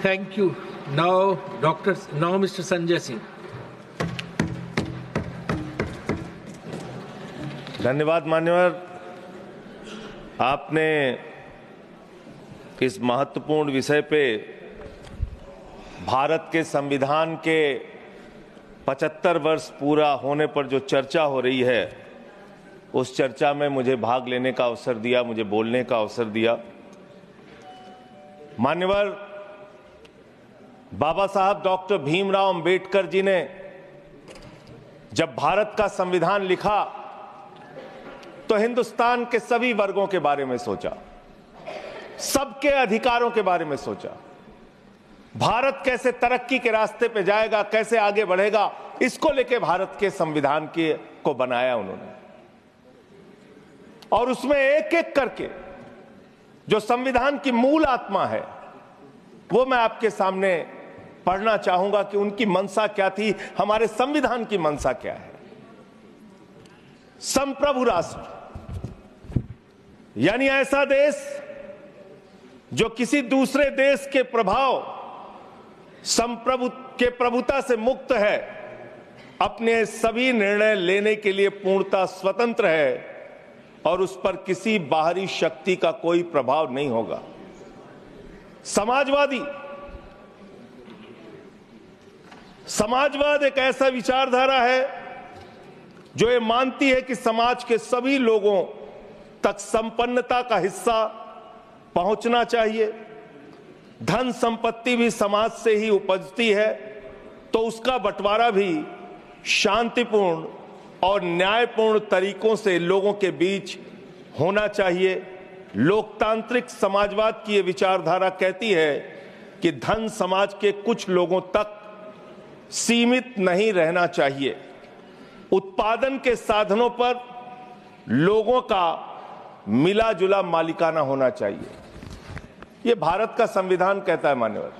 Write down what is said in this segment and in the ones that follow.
Thank you. Now, Mr. Sanjay Singh. धन्यवाद मान्यवर, आपने इस महत्वपूर्ण विषय पे भारत के संविधान के 75 वर्ष पूरा होने पर जो चर्चा हो रही है, उस चर्चा में मुझे भाग लेने का अवसर दिया, मुझे बोलने का अवसर दिया। मान्यवर, बाबा साहब डॉक्टर भीमराव अंबेडकर जी ने जब भारत का संविधान लिखा तो हिंदुस्तान के सभी वर्गों के बारे में सोचा, सबके अधिकारों के बारे में सोचा, भारत कैसे तरक्की के रास्ते पे जाएगा, कैसे आगे बढ़ेगा, इसको लेके भारत के संविधान को बनाया उन्होंने। और उसमें एक एक करके जो संविधान की मूल आत्मा है वो मैं आपके सामने पढ़ना चाहूंगा कि उनकी मंशा क्या थी, हमारे संविधान की मंशा क्या है। संप्रभु राष्ट्र यानी ऐसा देश जो किसी दूसरे देश के प्रभाव प्रभुता से मुक्त है, अपने सभी निर्णय लेने के लिए पूर्णतः स्वतंत्र है और उस पर किसी बाहरी शक्ति का कोई प्रभाव नहीं होगा। समाजवाद एक ऐसा विचारधारा है जो ये मानती है कि समाज के सभी लोगों तक संपन्नता का हिस्सा पहुंचना चाहिए। धन संपत्ति भी समाज से ही उपजती है, तो उसका बंटवारा भी शांतिपूर्ण और न्यायपूर्ण तरीकों से लोगों के बीच होना चाहिए। लोकतांत्रिक समाजवाद की ये विचारधारा कहती है कि धन समाज के कुछ लोगों तक सीमित नहीं रहना चाहिए। उत्पादन के साधनों पर लोगों का मिला जुला मालिकाना होना चाहिए। यह भारत का संविधान कहता है मान्यवर।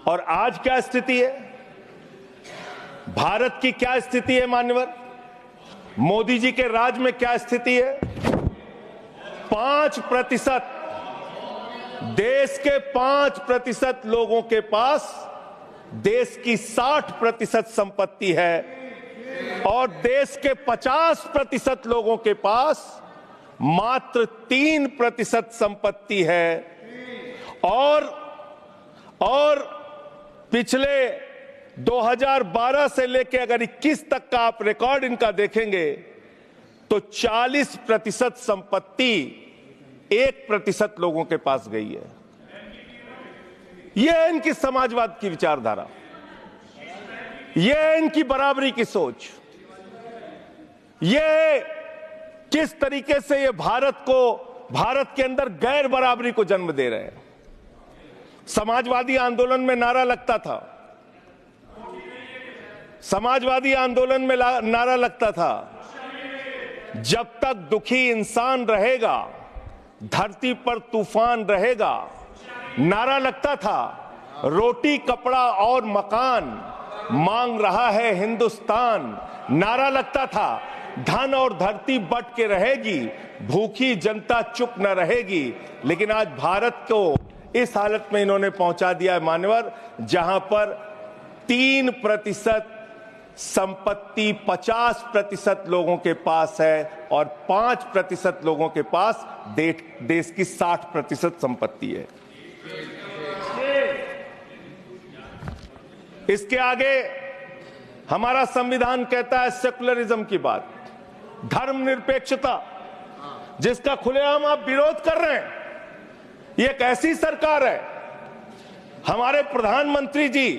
और आज क्या स्थिति है, भारत की क्या स्थिति है मान्यवर, मोदी जी के राज में क्या स्थिति है। 5%, देश के 5% लोगों के पास देश की 60% संपत्ति है और देश के 50% लोगों के पास मात्र 3% संपत्ति है। और पिछले 2012 से लेकर अगर 21 तक का आप रिकॉर्ड इनका देखेंगे तो 40% संपत्ति 1% लोगों के पास गई है। यह है इनकी समाजवाद की विचारधारा, यह है इनकी बराबरी की सोच, यह किस तरीके से ये भारत के अंदर गैर बराबरी को जन्म दे रहे हैं। समाजवादी आंदोलन में नारा लगता था, समाजवादी आंदोलन में नारा लगता था, जब तक दुखी इंसान रहेगा धरती पर तूफान रहेगा। नारा लगता था, रोटी कपड़ा और मकान मांग रहा है हिंदुस्तान। नारा लगता था, धन और धरती बट के रहेगी, भूखी जनता चुप न रहेगी। लेकिन आज भारत को इस हालत में इन्होंने पहुंचा दिया है मान्यवर, जहां पर 3% संपत्ति 50% लोगों के पास है और 5% लोगों के पास देश की 60% संपत्ति है। इसके आगे हमारा संविधान कहता है सेकुलरिज्म की बात, धर्मनिरपेक्षता, जिसका खुलेआम आप विरोध कर रहे हैं। ये एक ऐसी सरकार है, हमारे प्रधानमंत्री जी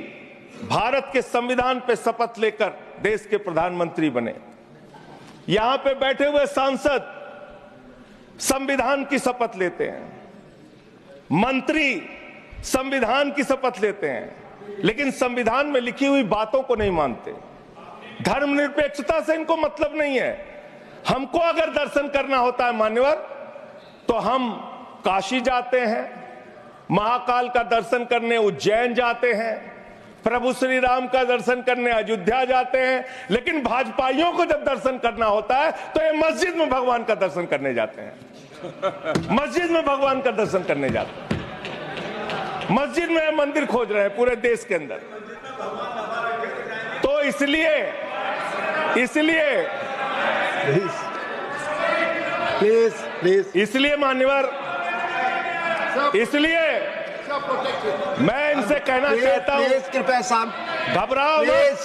भारत के संविधान पे शपथ लेकर देश के प्रधानमंत्री बने। यहां पे बैठे हुए सांसद संविधान की शपथ लेते हैं, मंत्री संविधान की शपथ लेते हैं, लेकिन संविधान में लिखी हुई बातों को नहीं मानते। धर्मनिरपेक्षता से इनको मतलब नहीं है। हमको अगर दर्शन करना होता है मान्यवर तो हम काशी जाते हैं, महाकाल का दर्शन करने उज्जैन जाते हैं, प्रभु श्री राम का दर्शन करने अयोध्या जाते हैं। लेकिन भाजपाइयों को जब दर्शन करना होता है तो ये मस्जिद में भगवान का दर्शन करने जाते हैं, मस्जिद में भगवान का दर्शन करने जाते हैं। मस्जिद में मंदिर खोज रहे हैं पूरे देश के अंदर। तो इसलिए मान्यवर, इसलिए मैं इनसे कहना चाहता हूं, कृपया साहब घबराओ मत,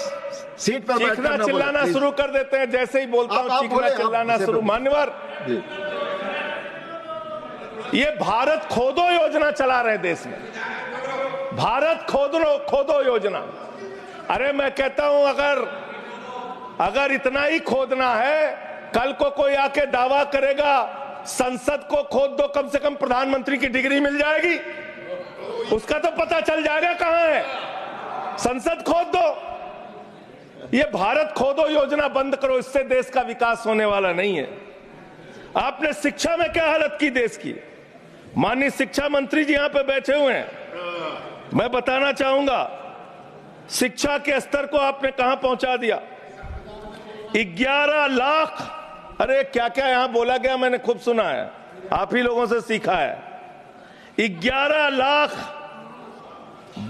सीट पर चीखना चिल्लाना शुरू कर देते हैं। जैसे ही बोलता हूं चीखना चिल्लाना शुरू। मान्यवर, ये भारत खोदो योजना चला रहे देश में, भारत खोदो योजना। अरे मैं कहता हूं अगर इतना ही खोदना है, कल को कोई आके दावा करेगा संसद को खोद दो, कम से कम प्रधानमंत्री की डिग्री मिल जाएगी, उसका तो पता चल जाएगा कहां है। संसद खोद दो। ये भारत खोदो योजना बंद करो, इससे देश का विकास होने वाला नहीं है। आपने शिक्षा में क्या हालत की देश की? माननीय शिक्षा मंत्री जी यहां पे बैठे हुए हैं, मैं बताना चाहूंगा शिक्षा के स्तर को आपने कहां पहुंचा दिया। 11 लाख, अरे क्या क्या यहां बोला गया, मैंने खूब सुना है, आप ही लोगों से सीखा है। 11 लाख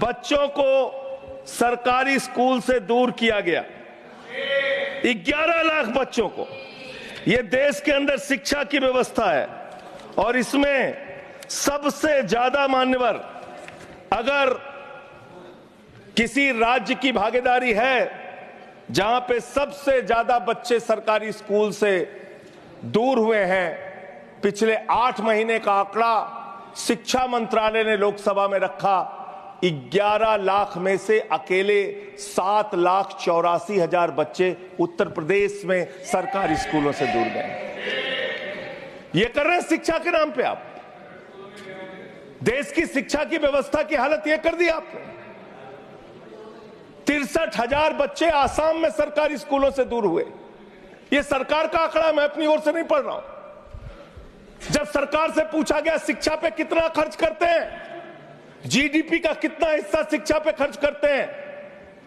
बच्चों को सरकारी स्कूल से दूर किया गया, 11 लाख बच्चों को। यह देश के अंदर शिक्षा की व्यवस्था है और इसमें सबसे ज्यादा मान्यवर, अगर किसी राज्य की भागीदारी है जहां पे सबसे ज्यादा बच्चे सरकारी स्कूल से दूर हुए हैं, पिछले 8 महीने का आंकड़ा शिक्षा मंत्रालय ने लोकसभा में रखा, 11 लाख में से अकेले 7,84,000 बच्चे उत्तर प्रदेश में सरकारी स्कूलों से दूर गए। ये कर रहे हैं शिक्षा के नाम पे आप। देश की शिक्षा की व्यवस्था की हालत यह कर दी आपने। 63,000 बच्चे आसाम में सरकारी स्कूलों से दूर हुए। यह सरकार का आंकड़ा, मैं अपनी ओर से नहीं पढ़ रहा हूं। जब सरकार से पूछा गया शिक्षा पे कितना खर्च करते हैं, जीडीपी का कितना हिस्सा शिक्षा पे खर्च करते हैं,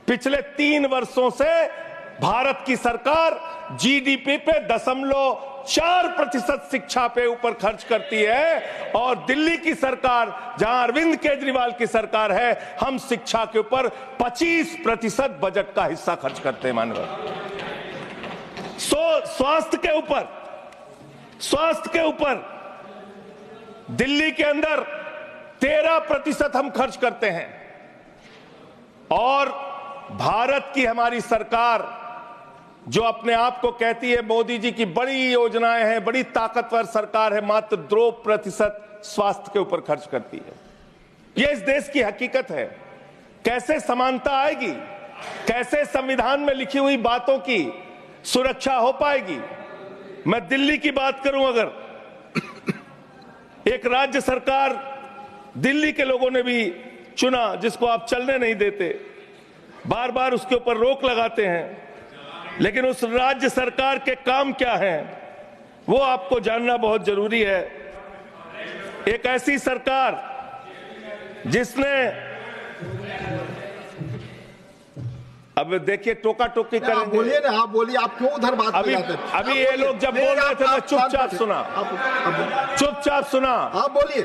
पिछले 3 वर्षों से भारत की सरकार जीडीपी पे 0.4% शिक्षा पे ऊपर खर्च करती है। और दिल्ली की सरकार, जहां अरविंद केजरीवाल की सरकार है, हम शिक्षा के ऊपर 25% बजट का हिस्सा खर्च करते हैं मानव। स्वास्थ्य के ऊपर दिल्ली के अंदर 13% हम खर्च करते हैं। और भारत की हमारी सरकार जो अपने आप को कहती है मोदी जी की बड़ी योजनाएं हैं, बड़ी ताकतवर सरकार है, मात्र 2% स्वास्थ्य के ऊपर खर्च करती है। यह इस देश की हकीकत है। कैसे समानता आएगी? कैसे संविधान में लिखी हुई बातों की सुरक्षा हो पाएगी? मैं दिल्ली की बात करूं, अगर एक राज्य सरकार दिल्ली के लोगों ने भी चुना जिसको आप चलने नहीं देते, बार बार उसके ऊपर रोक लगाते हैं, लेकिन उस राज्य सरकार के काम क्या हैं वो आपको जानना बहुत जरूरी है। एक ऐसी सरकार जिसने, अब देखिए टोका टोकी करेंगे। बोलिए ना, आप बोलिए, आप क्यों उधर बात अभी ये लोग जब बोल रहे थे मैं चुपचाप सुना। आप बोलिए।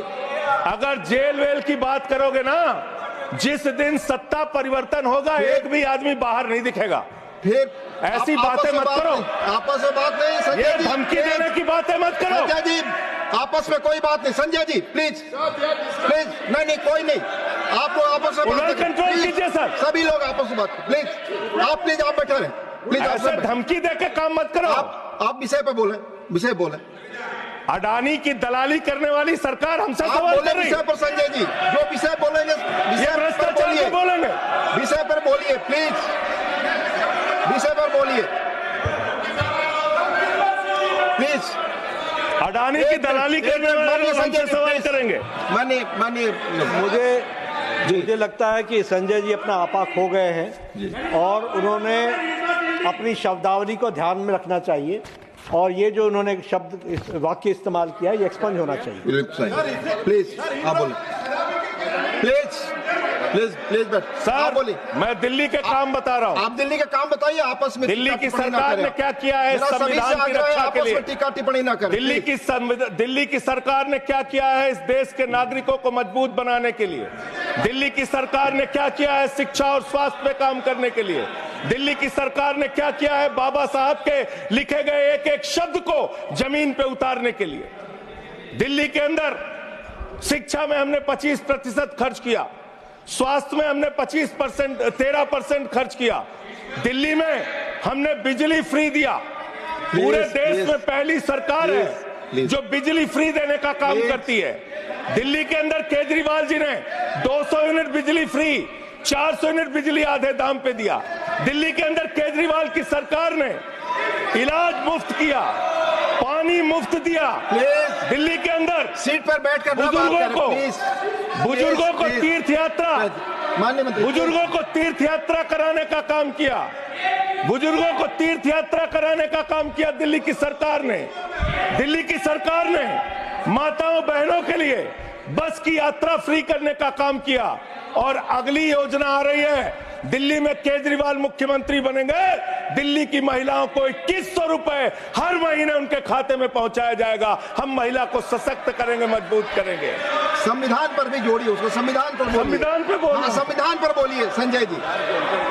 अगर जेल वेल की बात करोगे ना, जिस दिन सत्ता परिवर्तन होगा एक भी आदमी बाहर नहीं दिखेगा। फिर ऐसी बातें मत करो, आपस में बात नहीं। ये धमकी देने की बातें मत करो। संजय जी, आपस में कोई बात नहीं। संजय जी प्लीज नहीं, कोई नहीं। आप लोग आपस में बात कंट्रोल कीजिए सर। सभी लोग आपस में बात प्लीज आप बैठे रहे प्लीज। ऐसे धमकी देकर काम मत करो। आप विषय पे बोले। अडानी की दलाली करने वाली सरकार हमसे सवाल कर रही है। विषय पर संजय जी जो विषय बोलेंगे, भ्रष्टाचार पे बोलेंगे, विषय पर बोलिए प्लीज, विषय पर बोलिए प्लीज। अडानी की दलाली करने वाले लोग हमसे सवाल करेंगे। मानिए मुझे लगता है कि संजय जी अपना आपा खो गए हैं और उन्होंने अपनी शब्दावली को ध्यान में रखना चाहिए और ये जो उन्होंने शब्द वाक्य इस्तेमाल किया ये एक्सपंज होना चाहिए। प्लीज आप बोले प्लीज। प्लीज बैठ। आप सर बोलिए। मैं दिल्ली के काम बता रहा हूँ। आप दिल्ली के काम बताइए, आपस में दिल्ली की टिप्पणी ना सरकार करें। ने क्या किया है मेरा सभी से संविधान की आग्रह है, रक्षा के आपस लिए? में टीका टिप्पणी ना करें। दिल्ली की सरकार ने क्या किया है इस देश के नागरिकों को मजबूत बनाने के लिए? दिल्ली की सरकार ने क्या किया है शिक्षा और स्वास्थ्य पे काम करने के लिए? दिल्ली की सरकार ने क्या किया है बाबा साहब के लिखे गए एक एक शब्द को जमीन पे उतारने के लिए? दिल्ली के अंदर शिक्षा में हमने 25% खर्च किया, स्वास्थ्य में हमने 13% खर्च किया, दिल्ली में हमने बिजली फ्री दिया। पूरे देश में पहली सरकार है जो बिजली फ्री देने का काम करती है। दिल्ली के अंदर केजरीवाल जी ने 200 यूनिट बिजली फ्री, 400 यूनिट बिजली आधे दाम पे दिया। दिल्ली के अंदर केजरीवाल की सरकार ने इलाज मुफ्त किया, पानी मुफ्त दिया। दिल्ली के अंदर सीट पर बैठकर बुजुर्गों को तीर्थ यात्रा, माननीय मंत्री, बुजुर्गों को तीर्थ यात्रा कराने का काम किया। बुजुर्गों को तीर्थ यात्रा कराने का काम किया दिल्ली की सरकार ने। दिल्ली की सरकार ने माताओं बहनों के लिए बस की यात्रा फ्री करने का काम किया। और अगली योजना आ रही है, दिल्ली में केजरीवाल मुख्यमंत्री बनेंगे, दिल्ली की महिलाओं को 2100 रुपए हर महीने उनके खाते में पहुंचाया जाएगा। हम महिला को सशक्त करेंगे, मजबूत करेंगे। संविधान पर भी जोड़िए उसको, संविधान पर बोलिए। संविधान पे बोलिए। हाँ, संविधान पर बोलिए संजय जी।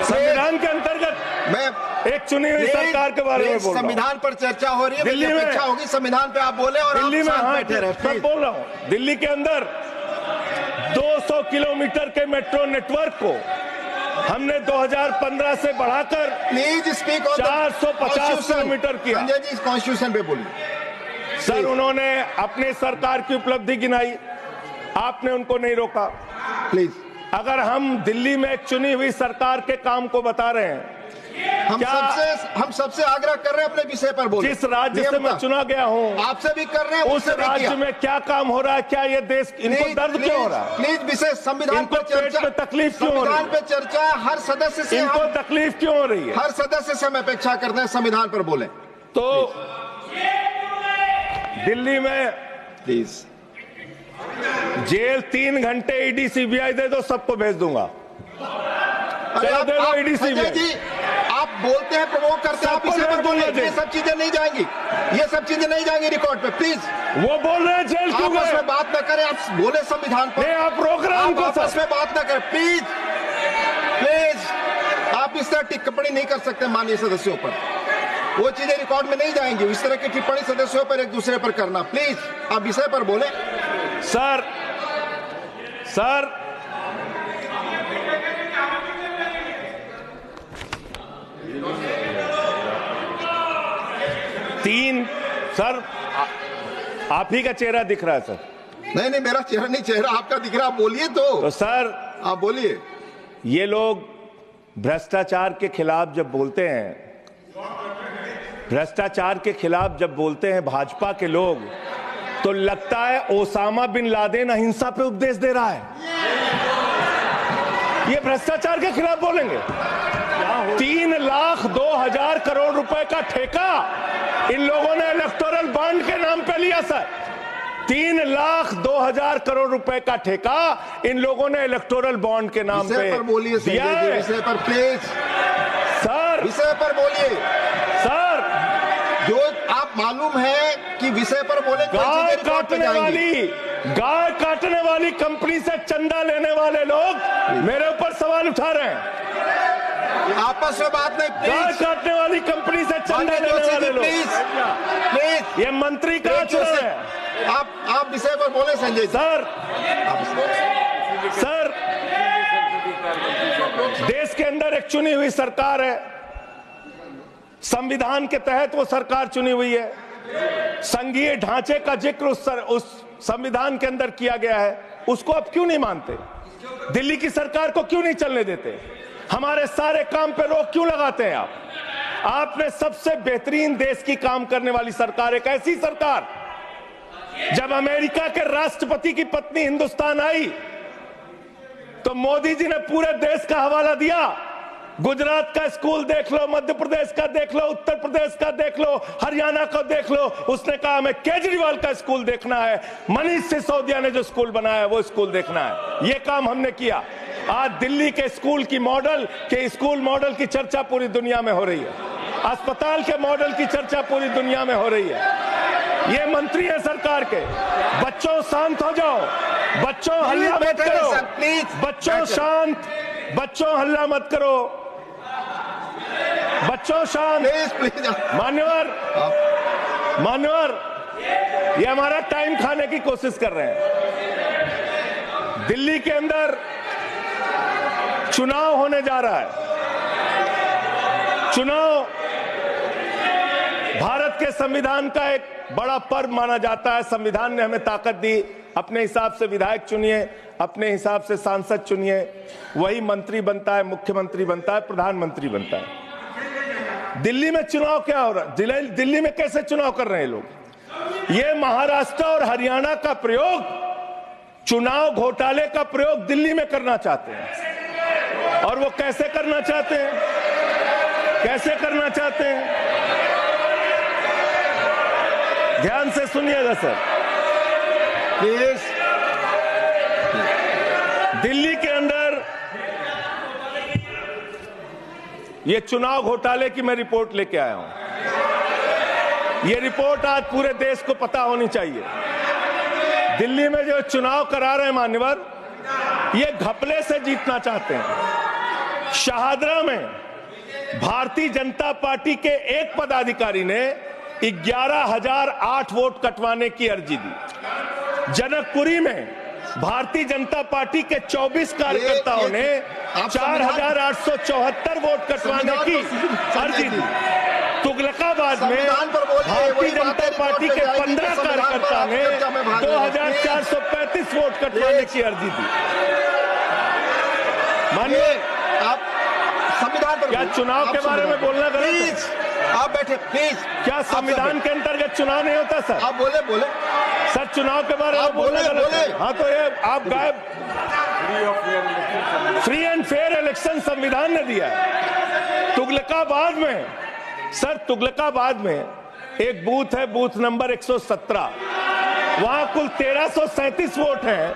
संविधान के अंतर्गत मैं एक चुनी हुई सरकार के बारे में बोल रहा हूं। संविधान पर चर्चा हो रही है, दिल्ली में अपेक्षा होगी संविधान पे आप बोले और दिल्ली आप में शांत बैठे रहे। मैं बोल रहा हूं, दिल्ली के अंदर 200 किलोमीटर के मेट्रो नेटवर्क को हमने 2015 से बढ़ाकर प्लीज स्पीक ऑन 450 किलोमीटर किया। संजय जी कॉन्स्टिट्यूशन पे बोलिए। सर उन्होंने अपनी सरकार की उपलब्धि गिनाई, आपने उनको नहीं रोका। प्लीज, अगर हम दिल्ली में एक चुनी हुई सरकार के काम को बता रहे हैं, हम सबसे आग्रह कर रहे हैं अपने विषय पर बोलिए। जिस राज्य से मैं चुना गया हूं आपसे भी कर रहे हैं, उस राज्य में क्या काम हो रहा है, क्या ये देश इनको दर्द क्यों हो रहा है? प्लीज विषय संविधान पर चर्चा, पेट में तकलीफ क्यों हो रही है? संविधान पे चर्चा हर सदस्य से, इनको तकलीफ क्यों हो रही है? हर सदस्य से हम अपेक्षा करते हैं संविधान पर बोले। तो दिल्ली में प्लीज जेल 3 घंटे ईडी सीबीआई दे दो, सबको भेज दूंगा। चलो दे दो ईडी संजय सीबीआई। जी आप बोलते हैं, प्रवोक करते हैं, आप इसे पर बोले, ये सब चीजें नहीं जाएंगी, ये सब चीजें नहीं जाएंगी रिकॉर्ड पे। प्लीज, वो बोल रहे हैं जेल क्यों गए? आपस में बात न करें, आप बोले संविधान पर। नहीं, आप रोक रहे हैं उनको। आपस में बात न करें प्लीज, प्लीज। आप इस तरह टिप्पणी नहीं कर सकते माननीय सदस्यों पर, वो चीजें रिकॉर्ड में नहीं जाएंगी। इस तरह की टिप्पणी सदस्यों पर एक दूसरे पर करना, प्लीज आप विषय पर बोले। सर 3 सर आप ही का चेहरा दिख रहा है सर। नहीं मेरा चेहरा नहीं, चेहरा आपका दिख रहा, आप बोलिए तो सर आप बोलिए। ये लोग भ्रष्टाचार के खिलाफ जब बोलते हैं, भ्रष्टाचार के खिलाफ जब बोलते हैं भाजपा के लोग, तो लगता है ओसामा बिन लादेन अहिंसा पे उपदेश दे रहा है। ये भ्रष्टाचार के खिलाफ बोलेंगे। 3,02,000 करोड़ रुपए का ठेका इन लोगों ने इलेक्टोरल बॉन्ड के नाम पे लिया सर। 3,02,000 करोड़ रुपए का ठेका इन लोगों ने इलेक्टोरल बॉन्ड के नाम पे बोलिए दिया है। विषय पर प्लीज सर, विषय पर बोलिए सर। जो आप मालूम है कि विषय पर बोले, गाय काटने वाली कंपनी से चंदा लेने वाले लोग मेरे ऊपर सवाल उठा रहे हैं। आपस में बात नहीं, गाय काटने वाली कंपनी से चंदा लेने वाले लोग, प्लीज ये मंत्री का आचरण है। आप विषय पर बोले संजय जी। सर देश के अंदर एक चुनी हुई सरकार है, संविधान के तहत वो सरकार चुनी हुई है, संघीय ढांचे का जिक्र उस संविधान के अंदर किया गया है, उसको आप क्यों नहीं मानते? दिल्ली की सरकार को क्यों नहीं चलने देते? हमारे सारे काम पे रोक क्यों लगाते हैं आप? आपने सबसे बेहतरीन देश की काम करने वाली सरकार, एक ऐसी सरकार, जब अमेरिका के राष्ट्रपति की पत्नी हिंदुस्तान आई तो मोदी जी ने पूरे देश का हवाला दिया। गुजरात का स्कूल देख लो, मध्य प्रदेश का देख लो, उत्तर प्रदेश का देख लो, हरियाणा का देख लो। उसने कहा हमें केजरीवाल का स्कूल देखना है, मनीष सिसोदिया ने जो स्कूल बनाया है वो स्कूल देखना है। ये काम हमने किया। आज दिल्ली के स्कूल की मॉडल स्कूल मॉडल की चर्चा पूरी दुनिया में हो रही है, अस्पताल के मॉडल की चर्चा पूरी दुनिया में हो रही है। ये मंत्री है सरकार के। बच्चों शांत हो जाओ, बच्चों हल्ला मत करो, बच्चों शांत, बच्चों हल्ला मत करो, बच्चों शांत। मान्यवर ये हमारा टाइम खाने की कोशिश कर रहे हैं। दिल्ली के अंदर चुनाव होने जा रहा है। चुनाव भारत के संविधान का एक बड़ा पर्व माना जाता है। संविधान ने हमें ताकत दी, अपने हिसाब से विधायक चुनिए, अपने हिसाब से सांसद चुनिए, वही मंत्री बनता है, मुख्यमंत्री बनता है, प्रधानमंत्री बनता है। दिल्ली में चुनाव क्या हो रहा है? दिल्ली में कैसे चुनाव कर रहे हैं लोग? ये महाराष्ट्र और हरियाणा का प्रयोग, चुनाव घोटाले का प्रयोग दिल्ली में करना चाहते हैं। और वो कैसे करना चाहते हैं? कैसे करना चाहते हैं? ध्यान से सुनिएगा सर प्लीज। दिल्ली के अंदर ये चुनाव घोटाले की मैं रिपोर्ट लेके आया हूं। ये रिपोर्ट आज पूरे देश को पता होनी चाहिए। दिल्ली में जो चुनाव करा रहे हैं मान्यवर, ये घपले से जीतना चाहते हैं। शाहदरा में भारतीय जनता पार्टी के एक पदाधिकारी ने 11,008 वोट कटवाने की अर्जी दी। जनकपुरी में भारतीय जनता पार्टी के 24 कार्यकर्ताओं ने 4,874 वोट कटवाने की अर्जी दी। तुगलकाबाद में भारतीय जनता पार्टी के 15 कार्यकर्ता ने 2,435 वोट कटवाने की अर्जी दी। मानिए आप संविधान पर क्या चुनाव के बारे में बोलना गलत है? आप बैठे प्लीज। क्या संविधान के अंतर्गत चुनाव नहीं होता सर? आप बोले सर चुनाव के बारे में बोलना गलत है। हाँ तो ये आप गायब। फ्री एंड फेयर इलेक्शन संविधान ने दिया है। तुगलकाबाद में सर, तुगलकाबाद में एक बूथ है, बूथ नंबर 117, वहां कुल 1337 वोट हैं।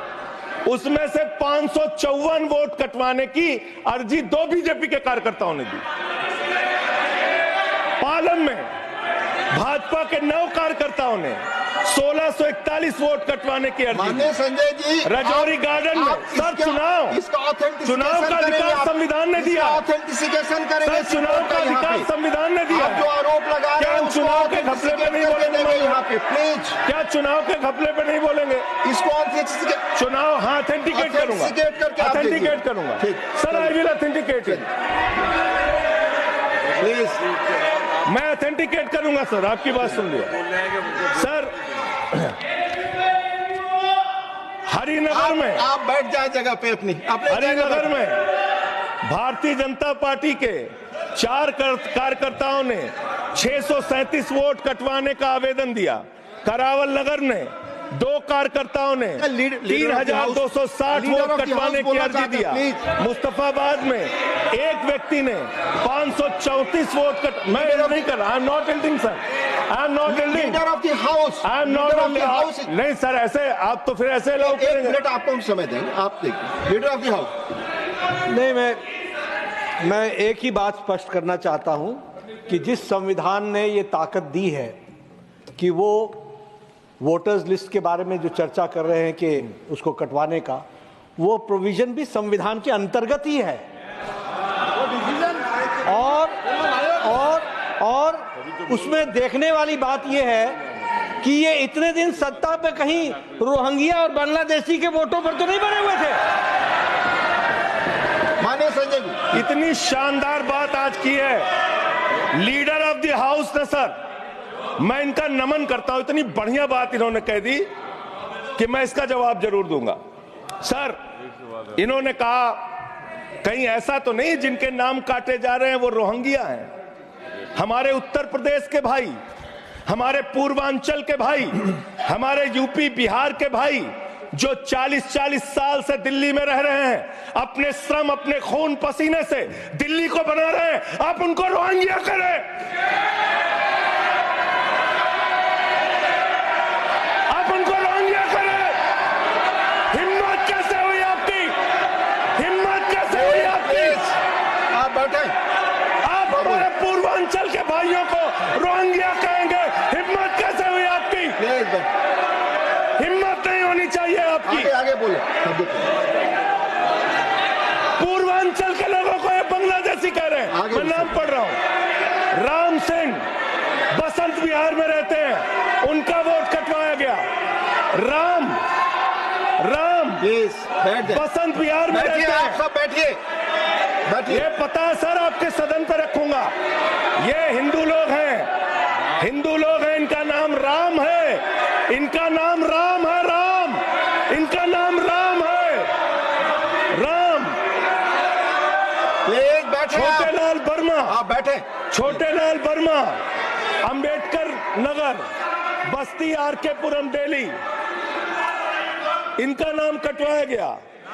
उसमें से 554 वोट कटवाने की अर्जी 2 बीजेपी के कार्यकर्ताओं ने दी। पालम में भाजपा के 9 कार्यकर्ताओं ने 1641 वोट कटवाने की अर्जी दी। संजय जी, रजौरी गार्डन में सर चुनाव का अधिकार संविधान ने दिया। ऑथेंटिसिकेशन करेंगे। सर चुनाव का अधिकार संविधान ने दिया। जो आरोप लगा रहे हैं, चुनाव के घपले पे नहीं बोलेंगे यहाँ पे प्लीज। क्या चुनाव के घपले पे नहीं बोलेंगे? इसको चुनाव हाँ ऑथेंटिकेट करूंगा, ऑथेंटिकेट करूंगा sir. I will authenticate please. मैं ऑथेंटिकेट करूंगा सर, आपकी बात सुन लिया सर। हरिनगर में आप बैठ जाए जगह पे अपनी। हरिनगर में भारतीय जनता पार्टी के 4 कार्यकर्ताओं ने 637 वोट कटवाने का आवेदन दिया। करावल नगर ने 2 कार्यकर्ताओं ने 3,260 वोट कटवाने की अर्जी दिया। मुस्तफाबाद में एक व्यक्ति ने 534 वोट मैं नहीं कर रहा। I am not एल्डिंग sir, I am not एल्डिंग। Leader of the house, I am not house. नहीं सर, ऐसे आप तो फिर ऐसे लोग करेंगे। आपको हम समय देंगे, आप देखिए। Leader of the house. नहीं, मैं एक ही बात स्पष्ट करना चाहता हूं कि जिस संविधान ने ये ताकत दी है कि वो वोटर्स लिस्ट के बारे में जो चर्चा कर रहे हैं कि उसको कटवाने का, वो प्रोविजन भी संविधान के अंतर्गत ही है। और उसमें देखने वाली बात यह है कि ये इतने दिन सत्ता पे कहीं रोहिंग्या और बांग्लादेशी के वोटों पर तो नहीं बने हुए थे। मानिए संजय जी, इतनी शानदार बात आज की है लीडर ऑफ द हाउस ने सर, मैं इनका नमन करता हूं। इतनी बढ़िया बात इन्होंने कह दी कि मैं इसका जवाब जरूर दूंगा। सर इन्होंने कहा कहीं ऐसा तो नहीं जिनके नाम काटे जा रहे हैं वो रोहिंग्या हैं। हमारे उत्तर प्रदेश के भाई, हमारे पूर्वांचल के भाई, हमारे यूपी बिहार के भाई जो 40-40 साल से दिल्ली में रह रहे हैं, अपने श्रम अपने खून पसीने से दिल्ली को बना रहे हैं, आप उनको रोहिंग्या करें। आप उनको रोहिंग्या करें। हिम्मत कैसे हुई आपकी? हिम्मत बैठे। आप हमारे पूर्वांचल के भाइयों को रोहिंग्या कहेंगे, हिम्मत कैसे हुई आपकी? हिम्मत नहीं होनी चाहिए आपकी। आगे आगे बोलो। पूर्वांचल के लोगों को ये बांग्लादेशी कह रहे हैं। मैं नाम पढ़ रहा हूं, राम सिंह बसंत विहार में रहते हैं, उनका वोट कटवाया गया। राम बसंत विहार में रहते हैं। आप सब बैठिए, बैठिए। ये पता है सर, आपके सदन पर रखूंगा। ये हिंदू लोग हैं, हिंदू लोग हैं, इनका नाम राम है, इनका नाम राम है, राम, इनका नाम राम है, राम। प्लीज बैठे। छोटेलाल वर्मा, आप बैठे। छोटेलाल वर्मा, अंबेडकर नगर, बस्ती, आरकेपुरम, दिल्ली, इनका नाम कटवाया गया।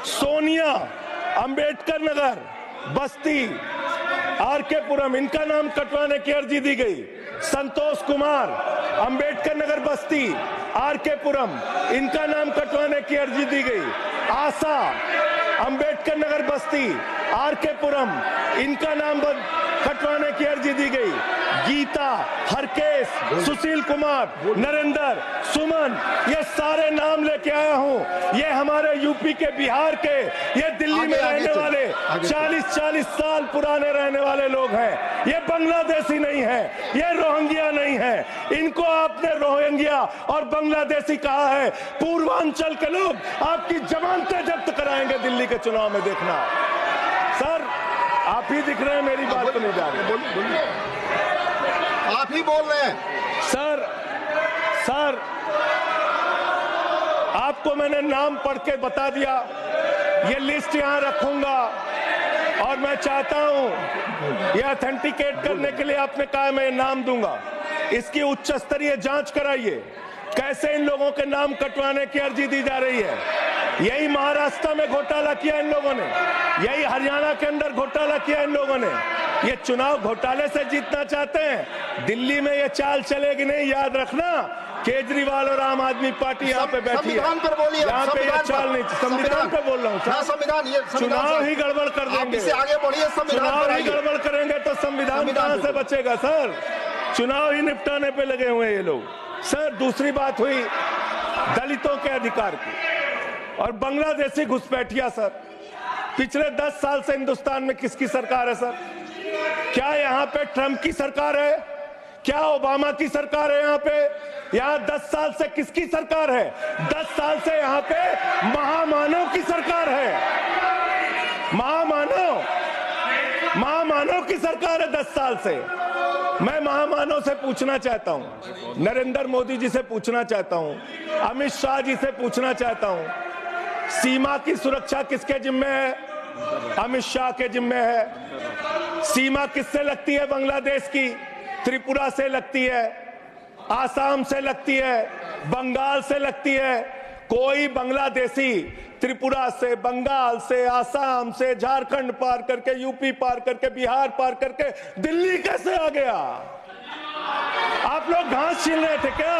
सोनिया, अंबेडकर नगर, बस्ती, आरकेपुरम, इनका नाम कटवाने की अर्जी दी गई। संतोष कुमार, अंबेडकर नगर, बस्ती, आरकेपुरम, इनका नाम कटवाने की अर्जी दी गई। आशा, अंबेडकर नगर, बस्ती, आरकेपुरम, इनका नाम कटवाने की अर्जी दी गई। गीता, हरकेश, सुशील कुमार, नरेंद्र, सुमन, ये सारे नाम लेके आया हूं। ये हमारे यूपी के, बिहार के, ये दिल्ली में रहने वाले 40-40 साल पुराने रहने वाले लोग हैं। ये बांग्लादेशी नहीं है, ये रोहिंग्या नहीं है। इनको आपने रोहिंग्या और बांग्लादेशी कहा है। पूर्वांचल के लोग आपकी जमानतें जब्त कराएंगे दिल्ली के चुनाव में, देखना। सर आप ही दिख रहे हैं, मेरी बात को नहीं जा रही। आप ही बोल रहे हैं। सर आपको मैंने नाम पढ़ के बता दिया, ये लिस्ट यहां रखूंगा और मैं चाहता हूं ये ऑथेंटिकेट करने के लिए आपने कहा मैं नाम दूंगा। इसकी उच्च स्तरीय जांच कराइए, कैसे इन लोगों के नाम कटवाने की अर्जी दी जा रही है। यही महाराष्ट्र में घोटाला किया इन लोगों ने, यही हरियाणा के अंदर घोटाला किया इन लोगों ने। ये चुनाव घोटाले से जीतना चाहते हैं, दिल्ली में ये चाल चलेगी नहीं, याद रखना। केजरीवाल और आम आदमी पार्टी यहाँ पे बैठी है, संविधान पर बोलिए। यहाँ पे ये चाल नहीं, संविधान पे बोल रहा हूँ। संविधान, ये चुनाव ही गड़बड़ कर देंगे, आगे बढ़िए। चुनाव ही गड़बड़ करेंगे तो संविधान कहाँ से बचेगा सर? चुनाव ही निपटाने पे लगे हुए हैं ये लोग। सर दूसरी बात हुई दलितों के अधिकार की और बांग्लादेशी घुसपैठिया। सर पिछले 10 साल से हिंदुस्तान में किसकी सरकार है सर? क्या यहाँ पे ट्रंप की सरकार है? क्या ओबामा की सरकार है? यहाँ पे 10 साल से किसकी सरकार है? 10 साल से यहाँ पे महामानव की सरकार है। महामानव की सरकार है 10 साल से। मैं महामानव से पूछना चाहता हूं, नरेंद्र मोदी जी से पूछना चाहता हूं, अमित शाह जी से पूछना चाहता हूं, सीमा की सुरक्षा किसके जिम्मे है? अमित शाह के जिम्मे है। सीमा किससे लगती है बांग्लादेश की? त्रिपुरा से लगती है, आसाम से लगती है, बंगाल से लगती है। कोई बांग्लादेशी त्रिपुरा से, बंगाल से, आसाम से, झारखंड पार करके, यूपी पार करके, बिहार पार करके दिल्ली कैसे आ गया? आप लोग घास छील रहे थे क्या?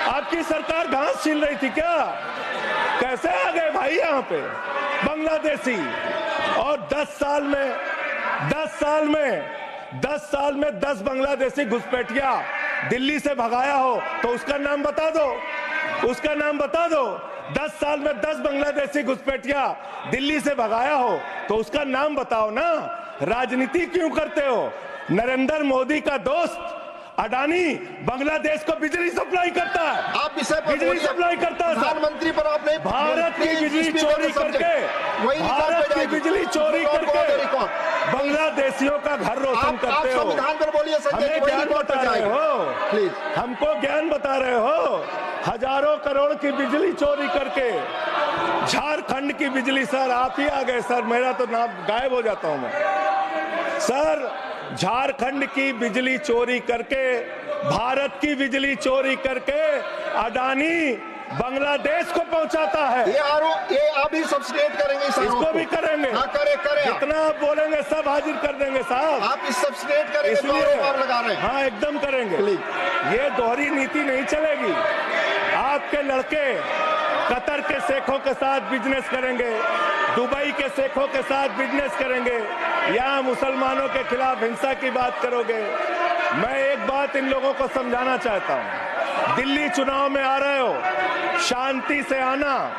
आपकी सरकार घास छील रही थी क्या? कैसे आ गए भाई यहाँ पे बांग्लादेशी? और 10 साल में 10 बांग्लादेशी घुसपैठिया दिल्ली से भगाया हो तो उसका नाम बता दो, उसका नाम बता दो। 10 साल में 10 बांग्लादेशी घुसपैठिया दिल्ली से भगाया हो तो उसका नाम बताओ ना। राजनीति क्यों करते हो? नरेंद्र मोदी का दोस्त अडानी बांग्लादेश को बिजली सप्लाई करता है, आप बिजली सप्लाई करता है। प्रधानमंत्री पर आपने भारत की बिजली चोरी करके, भारत की बिजली चोरी करके बांग्लादेशियों का घर रोशन करते हो। संविधान पर बोलिए। हमें ज्ञान बता रहे हो, प्लीज हमको ज्ञान बता रहे हो। हजारों करोड़ की बिजली चोरी करके झारखंड की बिजली। सर आप ही आ गए सर, मेरा तो नाम गायब हो जाता हूं मैं। सर झारखंड की बिजली चोरी करके, भारत की बिजली चोरी करके अडानी बांग्लादेश को पहुंचाता है। ये आप ही सब्सिडेट करेंगे? इसको भी करेंगे। हाँ, करें। जितना आप बोलेंगे सब हाजिर कर देंगे साहब। आप इस सब्सिडेट करेंगे? इसलिए लगा रहे हैं। हाँ एकदम करेंगे। ये दोहरी नीति नहीं चलेगी। आपके लड़के कतर के शेखों के साथ बिजनेस करेंगे, दुबई के शेखों के साथ बिजनेस करेंगे, यहाँ मुसलमानों के खिलाफ हिंसा की बात करोगे। मैं एक बात इन लोगों को समझाना चाहता हूँ, दिल्ली चुनाव में आ रहे हो, शांति से आना,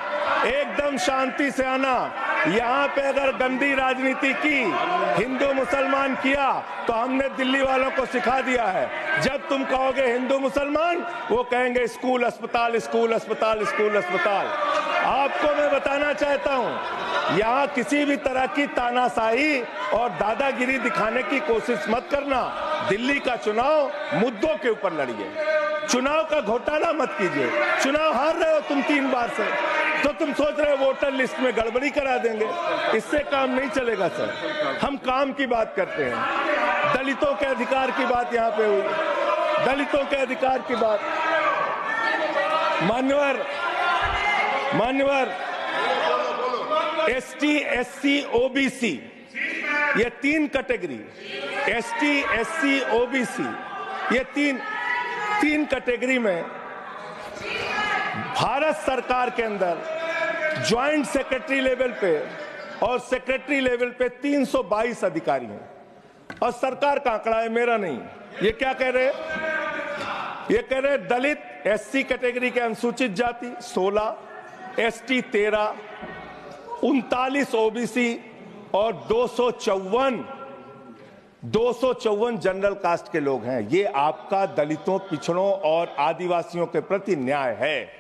एकदम शांति से आना। यहाँ पे अगर गंदी राजनीति की, हिंदू मुसलमान किया, तो हमने दिल्ली वालों को सिखा दिया है। जब तुम कहोगे हिंदू मुसलमान, वो कहेंगे स्कूल अस्पताल, स्कूल अस्पताल, स्कूल अस्पताल। आपको मैं बताना चाहता हूँ, यहाँ किसी भी तरह की तानाशाही और दादागिरी दिखाने की कोशिश मत करना। दिल्ली का चुनाव मुद्दों के ऊपर लड़िए, चुनाव का घोटाला मत कीजिए। चुनाव हार रहे हो तुम 3 बार से, तो तुम सोच रहे हो वोटर लिस्ट में गड़बड़ी करा देंगे। इससे काम नहीं चलेगा सर। हम काम की बात करते हैं, दलितों के अधिकार की बात यहाँ पे हुई, दलितों के अधिकार की बात। मान्यवर एसटी, एससी, ओबीसी, ये 3 कैटेगरी, एसटी, एससी, ओबीसी, ये तीन कैटेगरी में भारत सरकार के अंदर ज्वाइंट सेक्रेटरी लेवल पे और सेक्रेटरी लेवल पे 322 अधिकारी हैं। और सरकार का आंकड़ा है, मेरा नहीं। ये क्या कह रहे हैं? ये कह रहे हैं दलित, एससी कैटेगरी के अनुसूचित जाति 16, एसटी 13, 39 ओबीसी और 254 जनरल कास्ट के लोग हैं। ये आपका दलितों, पिछड़ों और आदिवासियों के प्रति न्याय है।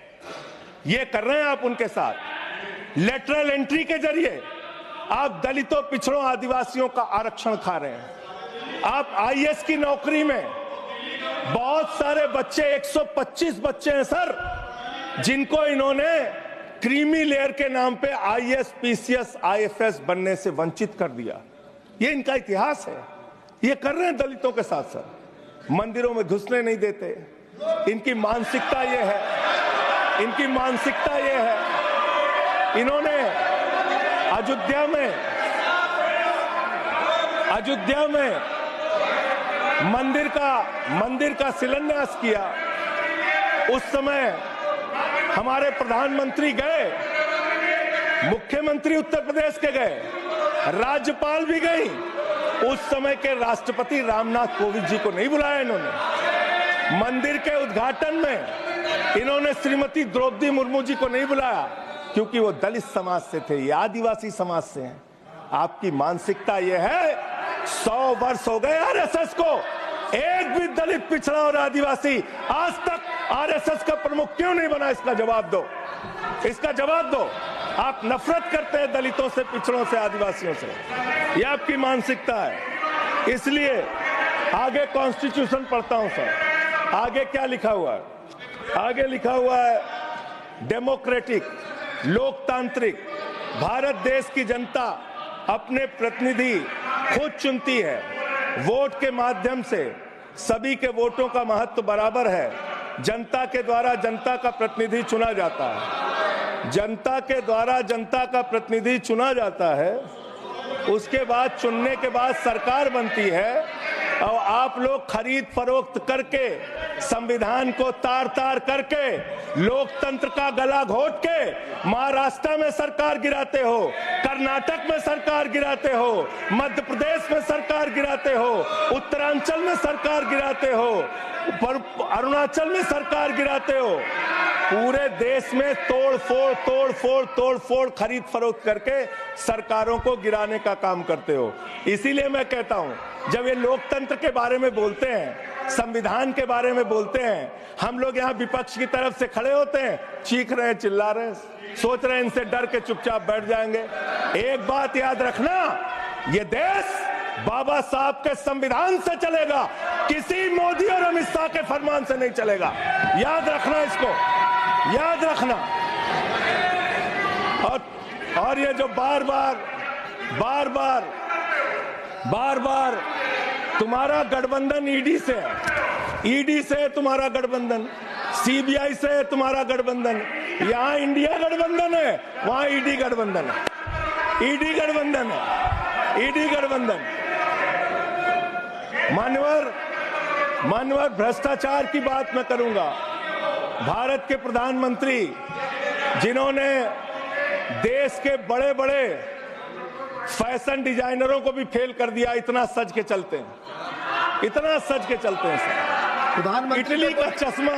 ये कर रहे हैं आप उनके साथ। लेटरल एंट्री के जरिए आप दलितों, पिछड़ों, आदिवासियों का आरक्षण खा रहे हैं। आप आईएएस की नौकरी में बहुत सारे बच्चे, 125 बच्चे हैं सर, जिनको इन्होंने क्रीमी लेयर के नाम पे आईएएस, पीसीएस, आईएफएस बनने से वंचित कर दिया। ये इनका इतिहास है। ये कर रहे हैं दलितों के साथ सर। मंदिरों में घुसने नहीं देते। इनकी मानसिकता ये है, इनकी मानसिकता ये है। इन्होंने अयोध्या में मंदिर का शिलान्यास किया। उस समय हमारे प्रधानमंत्री गए, मुख्यमंत्री उत्तर प्रदेश के गए, राज्यपाल भी गई। उस समय के राष्ट्रपति रामनाथ कोविंद जी को नहीं बुलाया इन्होंने। मंदिर के उद्घाटन में इन्होंने श्रीमती द्रौपदी मुर्मू जी को नहीं बुलाया, क्योंकि वो दलित समाज से थे, ये आदिवासी समाज से हैं। आपकी मानसिकता ये है। 100 वर्ष हो गए आरएसएस को, एक भी दलित, पिछड़ा और आदिवासी आज तक आरएसएस का प्रमुख क्यों नहीं बना? इसका जवाब दो, इसका जवाब दो। आप नफरत करते हैं दलितों से, पिछड़ों से, आदिवासियों से। यह आपकी मानसिकता है। इसलिए आगे कॉन्स्टिट्यूशन पढ़ता हूं सर। आगे क्या लिखा हुआ है? आगे लिखा हुआ है डेमोक्रेटिक, लोकतांत्रिक भारत देश की जनता अपने प्रतिनिधि खुद चुनती है। वोट के माध्यम से सभी के वोटों का महत्व बराबर है। जनता के द्वारा जनता का प्रतिनिधि चुना जाता है। जनता के द्वारा जनता का प्रतिनिधि चुना जाता है। उसके बाद चुनने के बाद सरकार बनती है। और आप लोग खरीद फरोख्त करके, संविधान को तार तार करके, लोकतंत्र का गला घोट के महाराष्ट्र में सरकार गिराते हो, कर्नाटक में सरकार गिराते हो, मध्य प्रदेश में सरकार गिराते हो, उत्तरांचल में सरकार गिराते हो, अरुणाचल में सरकार गिराते हो। पूरे देश में तोड़ फोड़ खरीद फरोख्त करके सरकारों को गिराने का काम करते हो। इसीलिए मैं कहता हूं, जब ये लोकतंत्र के बारे में बोलते हैं, संविधान के बारे में बोलते हैं, हम लोग यहाँ विपक्ष की तरफ से खड़े होते हैं, चीख रहे हैं, चिल्ला रहे हैं, सोच रहे हैं इनसे डर के चुपचाप बैठ जाएंगे। एक बात याद रखना, ये देश बाबा साहब के संविधान से चलेगा, किसी मोदी और अमित शाह के फरमान से नहीं चलेगा। याद रखना, इसको याद रखना। और ये जो बार बार तुम्हारा गठबंधन ईडी से है, ईडी से तुम्हारा गठबंधन, सीबीआई से तुम्हारा गठबंधन। यहाँ इंडिया गठबंधन है, वहां ईडी गठबंधन है, ईडी गठबंधन है, ईडी गठबंधन। मान्यवर भ्रष्टाचार की बात मैं करूंगा। भारत के प्रधानमंत्री जिन्होंने देश के बड़े बड़े फैशन डिजाइनरों को भी फेल कर दिया, इतना सज के चलते हैं, इतना सज के चलते हैं सर। प्रधानमंत्री इटली का चश्मा,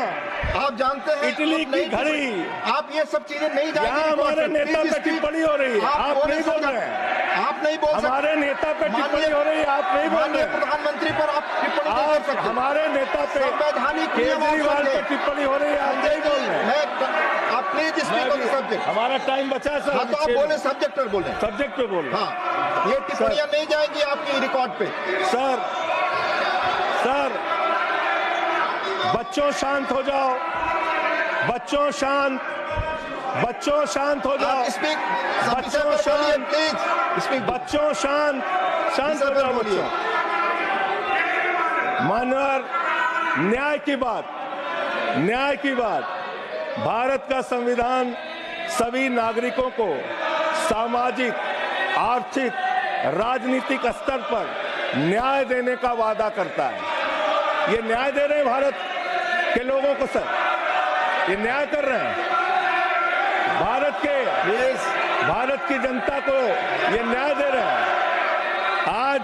आप जानते हैं, इटली की घड़ी, आप ये सब चीजें नहीं जानते। यहाँ हमारे नेता पे टिप्पणी हो रही है, आप नहीं बोल रहे हैं। आप नहीं बोल सकते। हमारे नेता पे टिप्पणी हो रही है, आप नहीं बोल रहे हैं। प्रधानमंत्री पर आप टिप्पणी नहीं कर सकते। हमारे नेता पे संवैधानिक केजरीवाल पे टिप्पणी हो रही है, आप नहीं बोल रहे हैं। आप please speak on the subject. हमारा टाइम बचा है सर। हाँ, तो आप बोले सब्जेक्ट पर बोले, सब्जेक्ट पे बोल। हाँ, ये टिप्पणियां नहीं जाएंगी आपकी रिकॉर्ड पे। सर बच्चों शांत हो जाओ, बच्चों शांत हो जाओ, बच्चों शांत, बच्चों शांत हो जाओ बच्चों। मानवर, न्याय की बात, भारत का संविधान सभी नागरिकों को सामाजिक, आर्थिक, राजनीतिक स्तर पर न्याय देने का वादा करता है। ये न्याय दे रहे हैं भारत के लोगों को सर, ये न्याय कर रहे हैं भारत की जनता को, ये न्याय दे रहे हैं। आज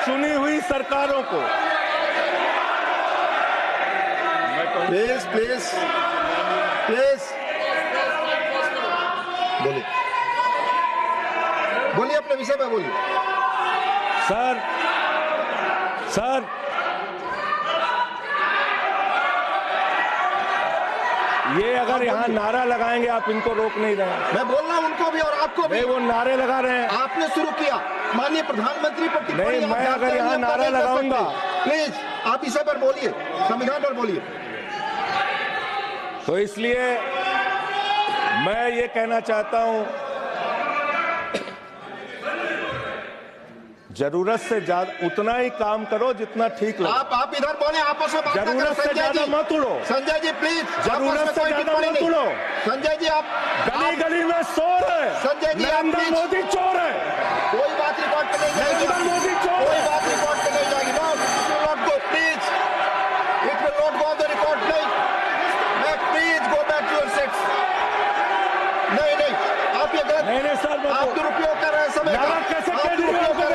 चुनी हुई सरकारों को प्लीज बोलिए अपने विषय पे बोलिए। सर ये अगर यहाँ नारा लगाएंगे, आप इनको रोक नहीं रहे हैं। मैं बोल रहा हूँ उनको भी और आपको भी। वो नारे लगा रहे हैं, आपने शुरू किया। माननीय प्रधानमंत्री पर टिप्पणी नहीं, मैं अगर यहाँ नारा लगाऊंगा, प्लीज आप इसे पर बोलिए, संविधान पर बोलिए। तो इसलिए मैं ये कहना चाहता हूं, जरूरत से ज्यादा उतना ही काम करो जितना ठीक लगे। आप इधर बोले, आपस में बात जरूरत से ज्यादा मत उड़ो। संजय जी प्लीज, जरूरत से ज्यादा मत उड़ो। संजय जी आप गली में शोर है। संजय जी नरेंद्र मोदी चोर है। कोई बात रिकॉर्ड पे नहीं जाएगी। नरेंद्र मोदी चोर है। कोई बात रिकॉर्ड पे नहीं जाएगी। No, it will not go, please, it will not go on the record. नहीं, please go back to your seats. नहीं, आप ये गलत, नहीं सर, आप दुरुपयोग कर रहे हैं समय का। कैसे केजरीवाल को बोल रहे हैं?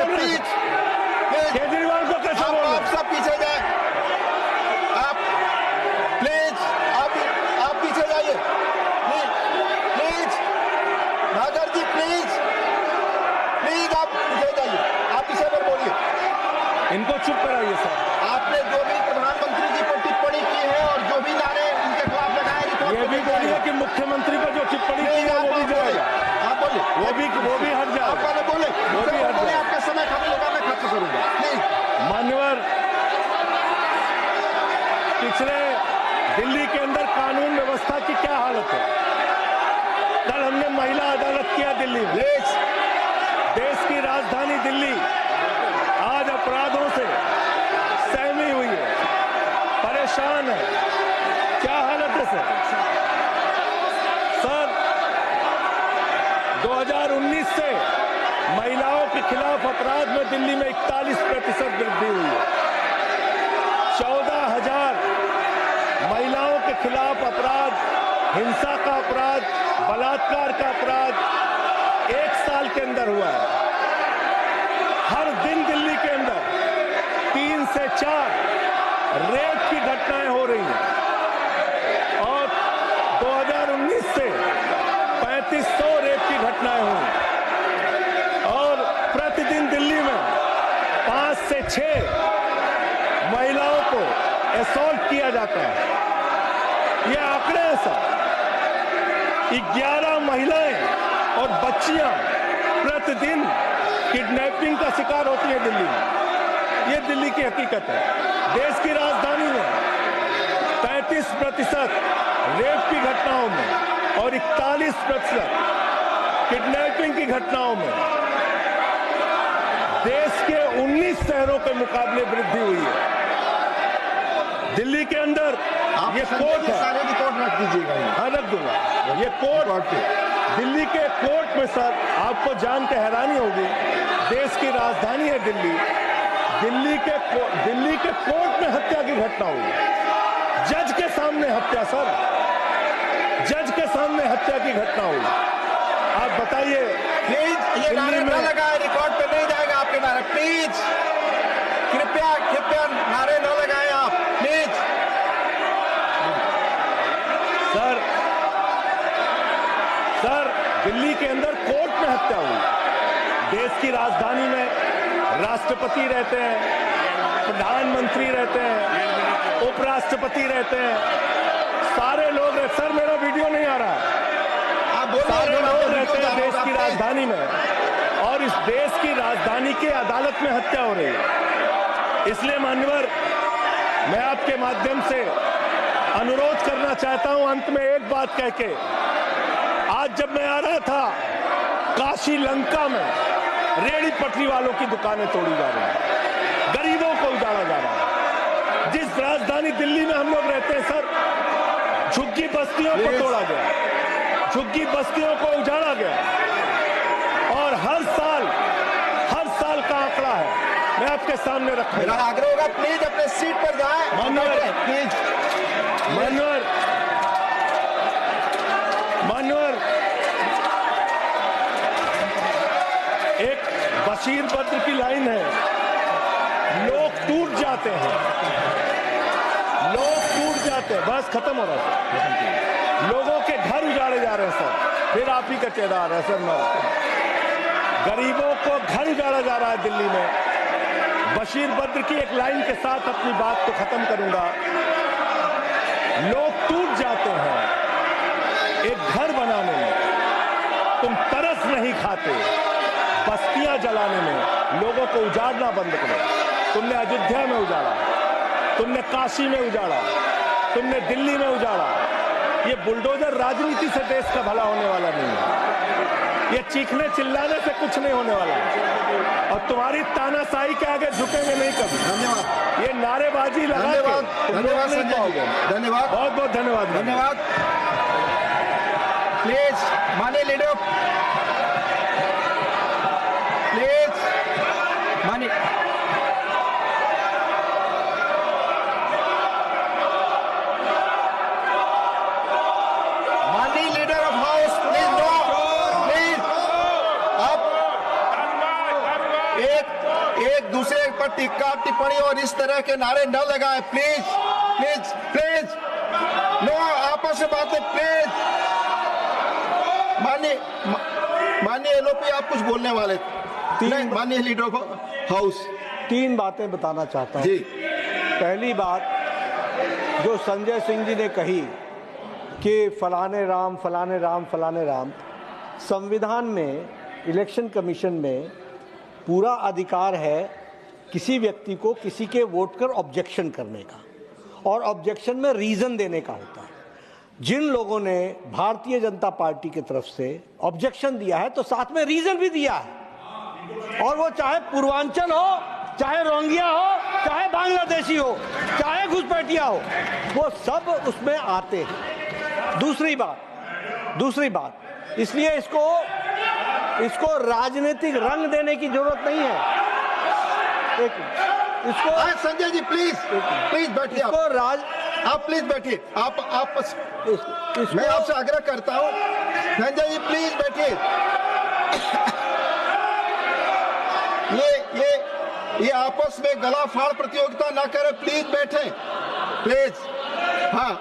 केजरीवाल को कैसे बोल रहे हैं? आप सब पीछे जाए, आप प्लीज, आप पीछे जाइए, प्लीज नागर जी, प्लीज आप पीछे जाइए। आप इसे पर बोलिए, इनको चुप कराइए सर। आपने जो भी प्रधानमंत्री जी पर टिप्पणी की है और जो भी नारे उनके खिलाफ लगाए, ये भी बोलिए कि मुख्यमंत्री पर जो टिप्पणी की है वो भी जाएगा। आप बोलिए, वो भी हट जाएगा। आप पहले बोले, वो भी हट जाएगा। आपका समय खत्म होगा, मैं खत्म करूंगा। प्लीज मान्यवर, पिछले दिल्ली के अंदर कानून व्यवस्था की क्या हालत है? कल हमने महिला अदालत किया दिल्ली में। देश की राजधानी दिल्ली आज अपराधों से सहमी हुई है, परेशान है। क्या हालत है सर? 2019 से महिलाओं के खिलाफ अपराध में दिल्ली में 41% वृद्धि हुई है। 14,000 महिलाओं के खिलाफ अपराध, हिंसा का अपराध, बलात्कार का अपराध 1 साल के अंदर हुआ है। हर दिन दिल्ली के अंदर 3 से 4 रेप की घटनाएं हो रही हैं और 2019 से 3500 रेप की घटनाएं हुई और प्रतिदिन दिल्ली में 5 से 6 महिलाओं को असॉल्ट किया जाता है। ये आंकड़े हैं सर। 11 महिलाएं और बच्चियां प्रतिदिन किडनैपिंग का शिकार होती है दिल्ली में। ये दिल्ली की हकीकत है। देश की राजधानी में 35% रेप की घटनाओं में और 41% किडनैपिंग की घटनाओं में देश के 19 शहरों के मुकाबले वृद्धि हुई है। दिल्ली के अंदर ये कोर्ट है, सारे रिकॉर्ड रख दीजिएगा। हाँ रख दूंगा। ये कोर्ट, दिल्ली के कोर्ट में सर आपको जान के हैरानी होगी, देश की राजधानी है दिल्ली, दिल्ली के कोर्ट में हत्या की घटना हुई, जज के सामने हत्या सर। जज के सामने हत्या की घटना हुई। आप बताइए, प्लीज ये नारे न लगाए, रिकॉर्ड पे नहीं जाएगा आपके नारे। प्लीज कृपया कृपया नारे न लगाए आप, प्लीज। सर दिल्ली के अंदर कोर्ट में हत्या हुई। देश की राजधानी में राष्ट्रपति रहते हैं, प्रधानमंत्री रहते हैं, उपराष्ट्रपति रहते हैं, सारे लोग रहते। सर मेरा वीडियो नहीं आ रहा है। आप बोल सारे लोग रहते हैं देश की राजधानी में, और इस देश की राजधानी के अदालत में हत्या हो रही है। इसलिए मान्यवर, मैं आपके माध्यम से अनुरोध करना चाहता हूं, अंत में एक बात कह के, आज जब मैं आ रहा था, काशी लंका में रेहड़ी पटरी वालों की दुकानें तोड़ी जा रही हैं, गरीबों को उजाड़ा जा रहा है। जिस राजधानी दिल्ली में हम लोग रहते हैं सर, झुग्गी बस्तियों को तोड़ा गया, झुग्गी बस्तियों को उजाड़ा गया, और हर साल का आंकड़ा है, मैं आपके सामने रखूंगा। मेरा आग्रह होगा, प्लीज अपने सीट पर जाएं। प्लीज मान्यवर, एक बशीर बद्र की लाइन है, लोग टूट जाते हैं, बस खत्म हो रहा है। लोगों के घर उजाड़े जा रहे हैं सर, फिर आप ही का चेहरा आ रहा है सर। गरीबों को घर उजाड़ा जा रहा है दिल्ली में। बशीर बद्र की एक लाइन के साथ अपनी बात को खत्म करूंगा। लोग टूट जाते हैं एक घर बनाने में, तुम तरस नहीं खाते बस्तियां जलाने में। लोगों को उजाड़ना बंद करो। तुमने अयोध्या में उजाड़ा, तुमने काशी में उजाड़ा, तुमने दिल्ली में उजाड़ा। ये बुलडोजर राजनीति से देश का भला होने वाला नहीं है। ये चीखने चिल्लाने से कुछ नहीं होने वाला है, और तुम्हारी तानाशाही के आगे झुकेंगे नहीं कभी। धन्यवाद। ये नारेबाजी लगा के धन्यवाद संजय जी, धन्यवाद, बहुत बहुत धन्यवाद। धन्यवाद। प्लीज माननीय लीडर, प्लीज माननीय leader of house, please no, please. आप एक दूसरे पर टिक्का टिप्पणी और इस तरह के नारे न लगाएं, प्लीज प्लीज प्लीज। नो आपस में बातें, प्लीज। माननीय एलओपी, आप कुछ बोलने वाले? नहीं, माननीय लीडर ऑफ हाउस, 3 बातें बताना चाहता हूं जी। पहली बात, जो संजय सिंह जी ने कही कि फलाने राम फलाने राम फलाने राम, संविधान में, इलेक्शन कमीशन में पूरा अधिकार है किसी व्यक्ति को किसी के वोट कर ऑब्जेक्शन करने का, और ऑब्जेक्शन में रीजन देने का होता है। जिन लोगों ने भारतीय जनता पार्टी की तरफ से ऑब्जेक्शन दिया है तो साथ में रीजन भी दिया है, और वो चाहे पूर्वांचल हो, चाहे रोंगिया हो, चाहे बांग्लादेशी हो, चाहे घुसपैठिया हो, वो सब उसमें आते हैं। दूसरी बात, इसलिए इसको राजनीतिक रंग देने की जरूरत नहीं है। इसको संजय जी प्लीज बैठिए। आप प्लीज बैठिए। मैं आपसे आग्रह करता हूं, संजय जी प्लीज बैठिए। ये आपस में गला फाड़ प्रतियोगिता ना करें, प्लीज बैठे, प्लीज। हाँ,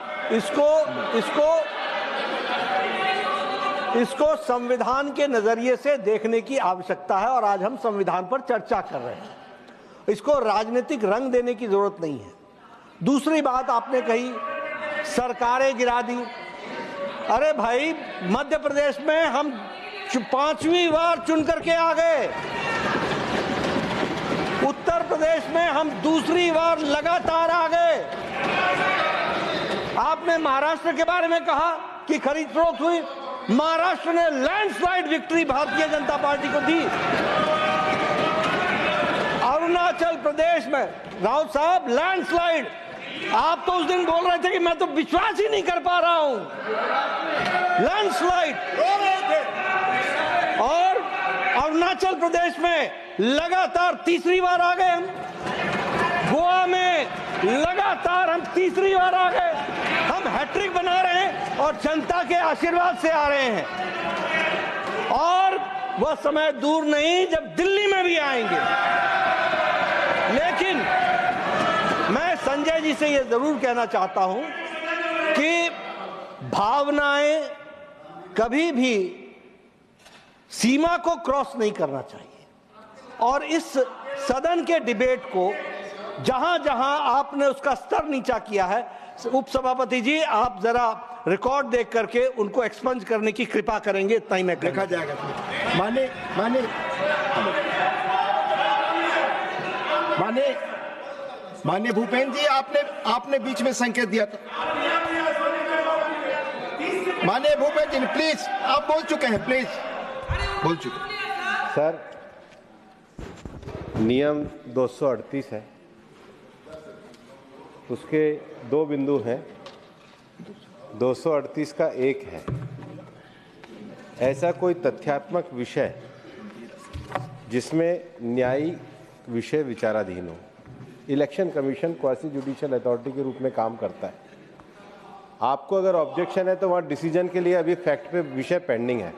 इसको संविधान के नजरिए से देखने की आवश्यकता है, और आज हम संविधान पर चर्चा कर रहे हैं। इसको राजनीतिक रंग देने की जरूरत नहीं है। दूसरी बात आपने कही, सरकारें गिरा दी। अरे भाई, मध्य प्रदेश में हम 5वीं बार चुन करके आ गए, उत्तर प्रदेश में हम दूसरी बार लगातार आ गए। आपने महाराष्ट्र के बारे में कहा कि खरीद फरोख्त हुई, महाराष्ट्र ने landslide victory Bharatiya Janata party को दी। अरुणाचल प्रदेश में राउत साहब लैंडस्लाइड, आप तो उस दिन बोल रहे थे कि मैं तो विश्वास ही नहीं कर पा रहा हूं, लैंडस्लाइड। और अरुणाचल प्रदेश में लगातार तीसरी बार आ गए हम, गोवा में लगातार हम तीसरी बार आ गए। हम हैट्रिक बना रहे हैं। और जनता के आशीर्वाद से आ रहे हैं और वह समय दूर नहीं जब दिल्ली में भी आएंगे। लेकिन मैं संजय जी से यह जरूर कहना चाहता हूं कि भावनाएं कभी भी सीमा को क्रॉस नहीं करना चाहिए और इस सदन के डिबेट को जहां जहां आपने उसका स्तर नीचा किया है, उपसभापति जी आप जरा रिकॉर्ड देख करके उनको एक्सपंज करने की कृपा करेंगे, इतना ही मैं देखा जाएगा। माननीय भूपेंद्र जी, आपने बीच में संकेत दिया था। माननीय भूपेंद्र जी प्लीज, आप बोल चुके हैं, प्लीज बोल चुके हैं। सर, नियम 238 है, उसके 2 बिंदु हैं। 238 का एक है, ऐसा कोई तथ्यात्मक विषय जिसमें न्यायिक विषय विचाराधीन हो। Election commission quasi judicial authority के रूप में काम करता है। आपको अगर ऑब्जेक्शन है तो वहाँ डिसीजन के लिए अभी फैक्ट पे विषय पेंडिंग है,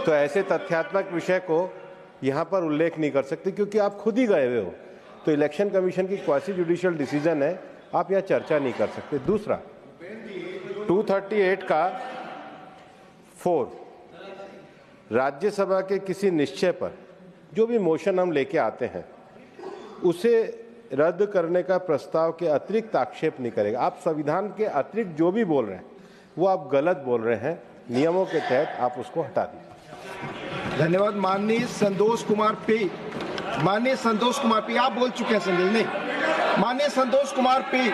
तो ऐसे तथ्यात्मक विषय को यहाँ पर उल्लेख नहीं कर सकते क्योंकि आप खुद ही गए हुए हो। तो इलेक्शन कमीशन की क्वासी जुडिशियल डिसीजन है, आप यहाँ चर्चा नहीं कर सकते। दूसरा, 238 का 4, राज्यसभा के किसी निश्चय पर जो भी मोशन हम लेके आते हैं उसे रद्द करने का प्रस्ताव के अतिरिक्त आक्षेप नहीं करेगा। आप संविधान के अतिरिक्त जो भी बोल रहे हैं वो आप गलत बोल रहे हैं, नियमों के तहत आप उसको हटा दीजिए। धन्यवाद। माननीय संतोष कुमार पी, माननीय संतोष कुमार पी, आप बोल चुके हैं संजय। नहीं, माननीय संतोष कुमार पी,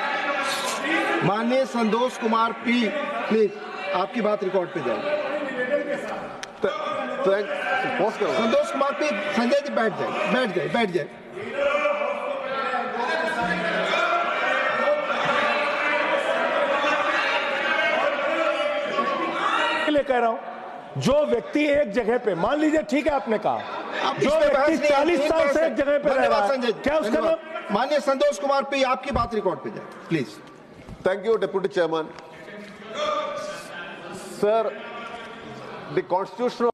माननीय संतोष कुमार पी, प्लीज आपकी बात रिकॉर्ड पे जाए। संतोष कुमार पी, संजय जी बैठ जाए, बैठ जाए, बैठ जाए। कह रहा हूं, जो व्यक्ति एक जगह पे, मान लीजिए ठीक है आपने कहा, जो व्यक्ति 40 साल से एक जगह पे रह रहा है, क्या उसका नाम? माननीय संतोष कुमार पी, आपकी बात रिकॉर्ड पे जाए please. Thank you, Deputy Chairman. Sir, the constitutional